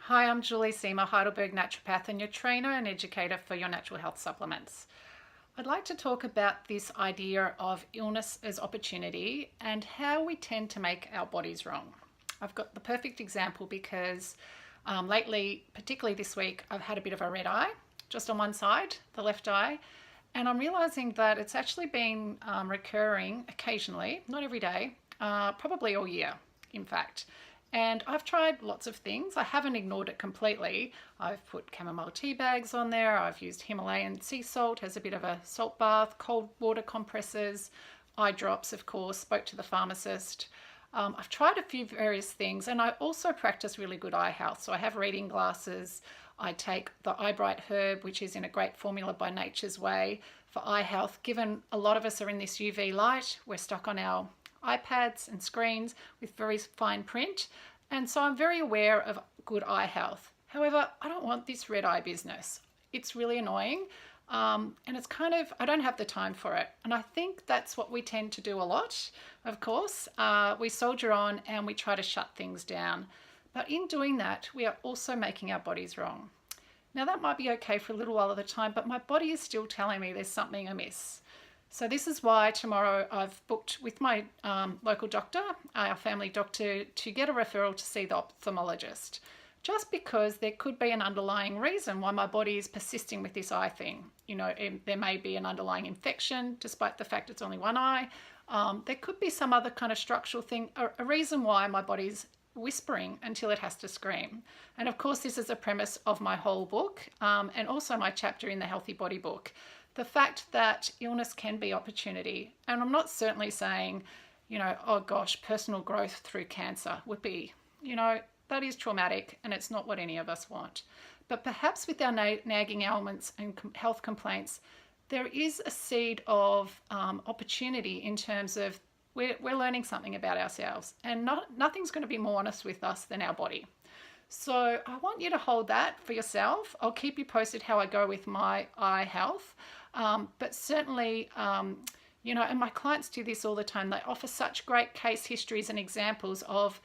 Hi, I'm Julie Seamer, Heidelberg naturopath and your trainer and educator for your natural health supplements. I'd like to talk about this idea of illness as opportunity and how we tend to make our bodies wrong. I've got the perfect example because lately, particularly this week, I've had a bit of a red eye, just on one side, the left eye, and I'm realizing that it's actually been recurring occasionally, not every day, probably all year, in fact. And I've tried lots of things. I haven't ignored it completely. I've put chamomile tea bags on there. I've used Himalayan sea salt as a bit of a salt bath, cold water compresses, eye drops, of course, spoke to the pharmacist. I've tried a few various things, and I also practice really good eye health. So I have reading glasses. I take the Eye Bright herb, which is in a great formula by Nature's Way for eye health. Given a lot of us are in this UV light, we're stuck on our iPads and screens with very fine print, and so I'm very aware of good eye health. However, I don't want this red eye business. It's really annoying, and it's kind of, I don't have the time for it, and I think that's what we tend to do a lot. Of course, we soldier on and we try to shut things down, but in doing that we are also making our bodies wrong. Now that might be okay for a little while at a time, but my body is still telling me there's something amiss. So this is why tomorrow I've booked with my local doctor, our family doctor, to get a referral to see the ophthalmologist. Just because there could be an underlying reason why my body is persisting with this eye thing. You know, there may be an underlying infection, despite the fact it's only one eye. There could be some other kind of structural thing, a reason why my body's whispering until it has to scream. And of course, this is a premise of my whole book and also my chapter in the Healthy Body book. The fact that illness can be opportunity. And I'm not certainly saying, you know, oh gosh, personal growth through cancer would be, you know, that is traumatic and it's not what any of us want. But perhaps with our nagging ailments and health complaints, there is a seed of opportunity in terms of we're learning something about ourselves, and nothing's going to be more honest with us than our body. So I want you to hold that for yourself. I'll keep you posted how I go with my eye health. But certainly, you know, and my clients do this all the time. They offer such great case histories and examples of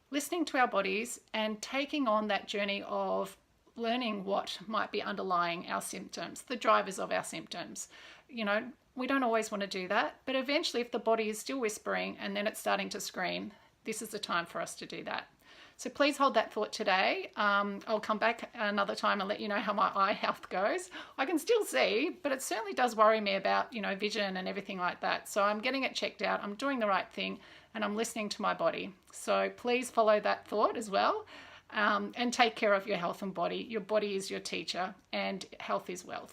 listening to our bodies and taking on that journey of learning what might be underlying our symptoms, the drivers of our symptoms. You know, we don't always want to do that, but eventually if the body is still whispering and then it's starting to scream, this is the time for us to do that. So please hold that thought today. I'll come back another time and let you know how my eye health goes. I can still see, but it certainly does worry me about, you know, vision and everything like that. So I'm getting it checked out. I'm doing the right thing and I'm listening to my body. So please follow that thought as well and take care of your health and body. Your body is your teacher and health is wealth.